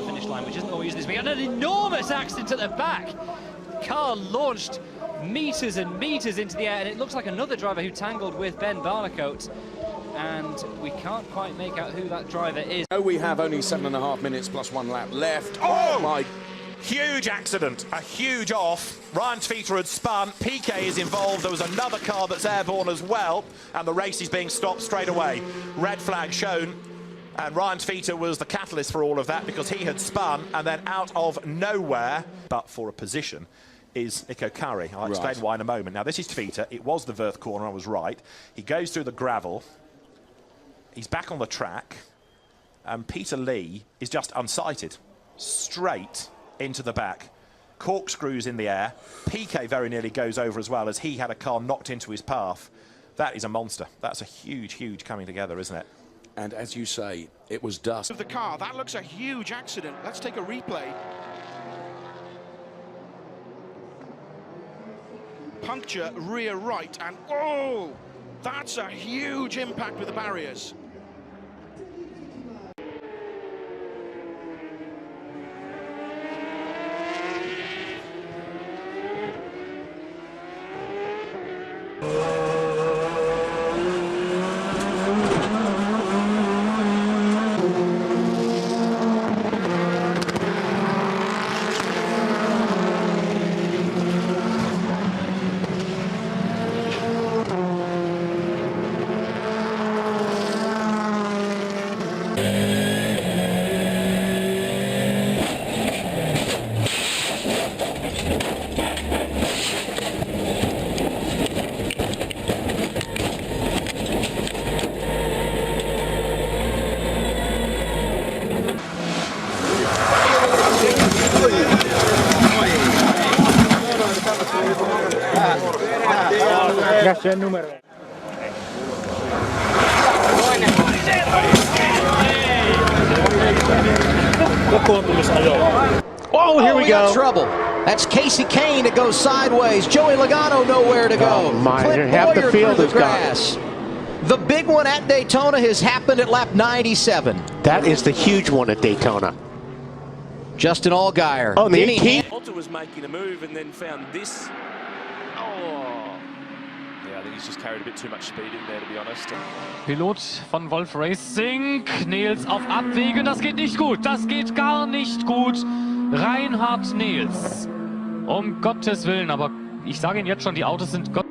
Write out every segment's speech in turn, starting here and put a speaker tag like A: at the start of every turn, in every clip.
A: Finish line, which isn't always this big, and an enormous accident at the back. Car launched meters and meters into the air, and it looks like another driver who tangled with Ben Barnicoat, and we can't quite make out who that driver is.
B: We have only 7.5 minutes plus 1 lap left. Oh my!
C: Huge accident, a huge off. Ryan Tveter had spun, Piquet is involved, there was another car that's airborne as well, and the race is being stopped straight away. Red flag shown. And Ryan Tveter was the catalyst for all of that because he had spun and then out of nowhere, but for a position, is Iko Kari. I'll explain why in a moment. Now, this is Tveter. It was the Verth corner, I was right. He goes through the gravel. He's back on the track. And Peter Lee is just unsighted. Straight into the back. Corkscrews in the air. Piquet very nearly goes over as well as he had a car knocked into his path. That is a monster. That's a huge, huge coming together, isn't it?
B: And as you say, it was dust.
D: Of the car, that looks a huge accident. Let's take a replay. Puncture rear right, and oh, that's a huge impact with the barriers.
E: Grazie al numero.
F: Oh, here we go. Trouble. That's Casey Kane that goes sideways. Joey Logano nowhere to go.
E: Oh my,
F: Clint
E: half the
F: Boyer
E: field
F: through
E: is
F: the grass. The big one at Daytona has happened at lap 97.
E: That is the huge one at Daytona.
F: Justin Allgaier.
E: Oh, the 18th.
G: Walter was making a move and then found this. Oh. Yeah, I think he's just carried a bit too much speed in there, to be honest.
H: Pilot von Wolf Racing, Nils auf Abwägen, das geht nicht gut, das geht gar nicht gut. Reinhard Nils, um Gottes Willen, aber ich sage Ihnen jetzt schon, die Autos sind Gott.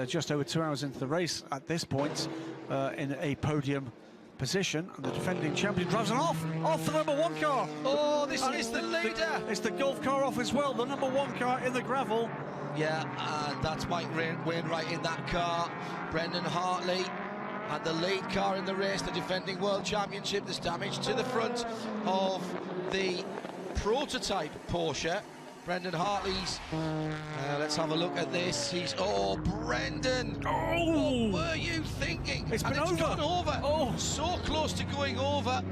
D: Just over 2 hours into the race at this point, in a podium position, and the defending champion drives it off the number 1 car.
F: Oh, this is the leader.
D: It's the Gulf car off as well, the number 1 car in the gravel.
F: Yeah, that's Mike Wainwright in that car. Brendan Hartley and the lead car in the race, the defending world championship. There's damage to the front of the prototype Porsche. Brendan Hartley's, let's have a look at this. Oh, Brendan! Oh! What were you thinking?
D: It's
F: gone over.
D: Oh!
F: So close to going over.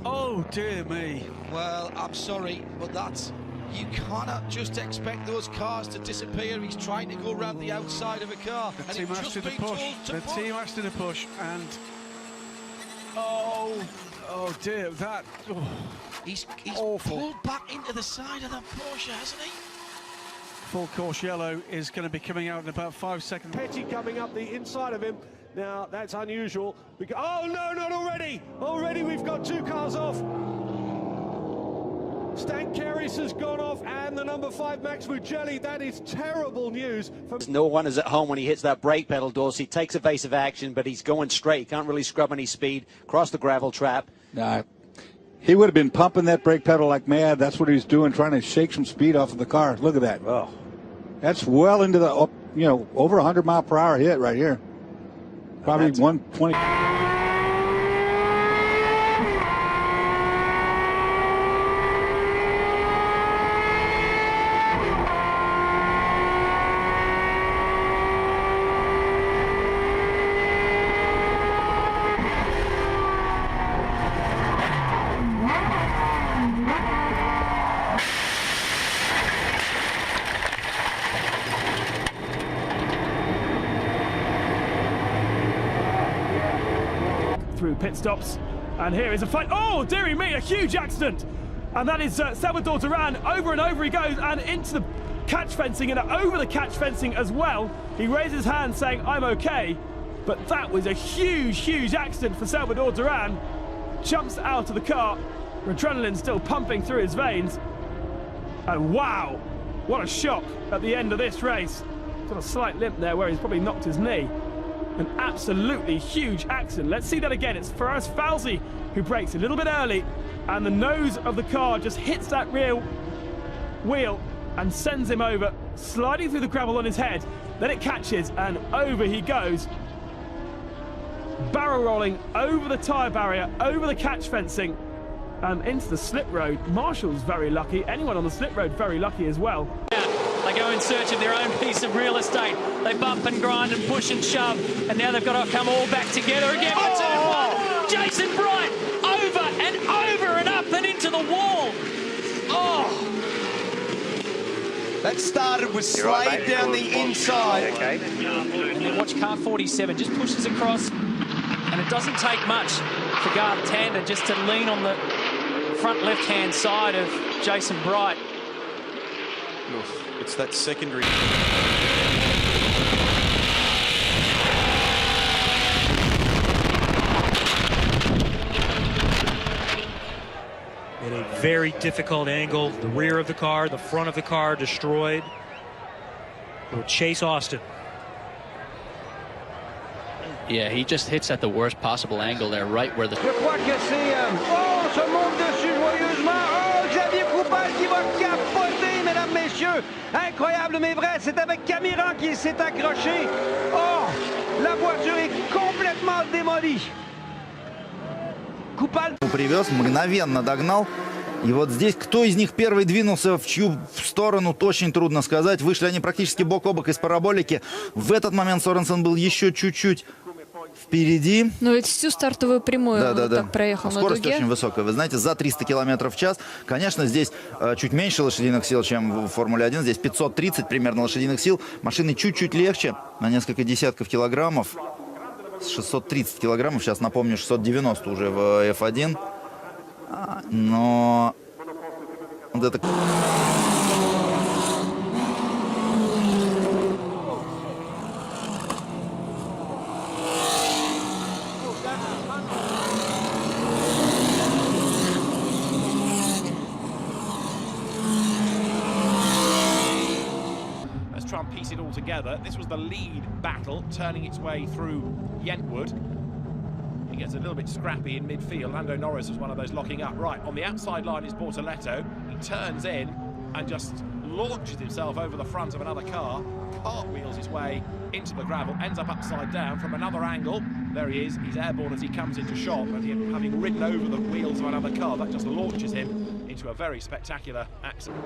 D: Oh, dear me.
F: Well, I'm sorry, but you cannot just expect those cars to disappear. He's trying to go around the outside of a car.
D: The team has to push. The team has to push, and oh dear, that. Oh.
F: He's
D: awful.
F: Pulled back into the side of the Porsche, hasn't he?
D: Full course yellow is going to be coming out in about 5 seconds.
I: Petty coming up the inside of him. Now, that's unusual. Oh, no, not already. Already we've got 2 cars off. Stan Kerris has gone off, and the number 5 Max Mugelli. That is terrible news.
E: No one is at home when he hits that brake pedal, Dorsey. He takes evasive action, but he's going straight. He can't really scrub any speed. Cross the gravel trap.
J: He would have been pumping that brake pedal like mad. That's what he was doing, trying to shake some speed off of the car. Look at that. Oh, that's well into the, over 100-mile-per-hour hit right here. Probably 120.
K: Through pit stops, and here is a fight. Oh, dearie me, a huge accident, and that is Salvador Duran. Over and over he goes, and into the catch fencing, and over the catch fencing as well. He raises his hand saying, "I'm okay," but that was a huge accident for Salvador Duran. Jumps out of the car, adrenaline still pumping through his veins, and wow, what a shock at the end of this race. Got a slight limp there where he's probably knocked his knee. An absolutely huge accident. Let's see that again. It's Faraz Fawzi who brakes a little bit early, and the nose of the car just hits that rear wheel and sends him over, sliding through the gravel on his head. Then it catches, and over he goes, barrel rolling over the tyre barrier, over the catch fencing, and into the slip road. Marshall's very lucky. Anyone on the slip road very lucky as well.
L: They go in search of their own piece of real estate. They bump and grind and push and shove, and now they've got to come all back together again for turn one. Jason Bright over and up and into the wall. Oh!
F: That started with Slade down the inside.
L: And then watch car 47 just pushes across, and it doesn't take much for Garth Tander just to lean on the front left-hand side of Jason Bright.
B: It's that secondary.
M: In a very difficult angle, the rear of the car, the front of the car destroyed. Will Chase Austin.
N: Yeah, he just hits at the worst possible angle there, right where the...
O: Je crois que c'est... Oh, se monte dessus joyeusement. Oh, Xavier Coupal qui va capoter, mesdames, messieurs. Incroyable, mais vrai. C'est avec Camiran qui s'est accroché. Oh, la voiture est complètement démolie.
P: Купаль привез, мгновенно догнал. И вот здесь, кто из них первый двинулся, в чью сторону, очень трудно сказать. Вышли они практически бок о бок из параболики. В этот момент Соренсен был еще чуть-чуть впереди.
Q: Ну ведь всю стартовую прямую так проехал на дуге.
P: Скорость очень высокая. Вы знаете, за 300 км в час. Конечно, здесь чуть меньше лошадиных сил, чем в Формуле-1. Здесь 530 примерно лошадиных сил. Машины чуть-чуть легче, на несколько десятков килограммов. 630 килограммов. Сейчас напомню, 690 уже в F1. Но вот это...
C: Let's try and piece it all together. This was the lead battle, turning its way through Yentwood. He gets a little bit scrappy in midfield. Lando Norris was one of those locking up. Right, on the outside line is Bortoletto. He turns in and just launches himself over the front of another car, cartwheels his way into the gravel, ends up upside down from another angle. There he is. He's airborne as he comes into shot, and having ridden over the wheels of another car, that just launches him into a very spectacular accident.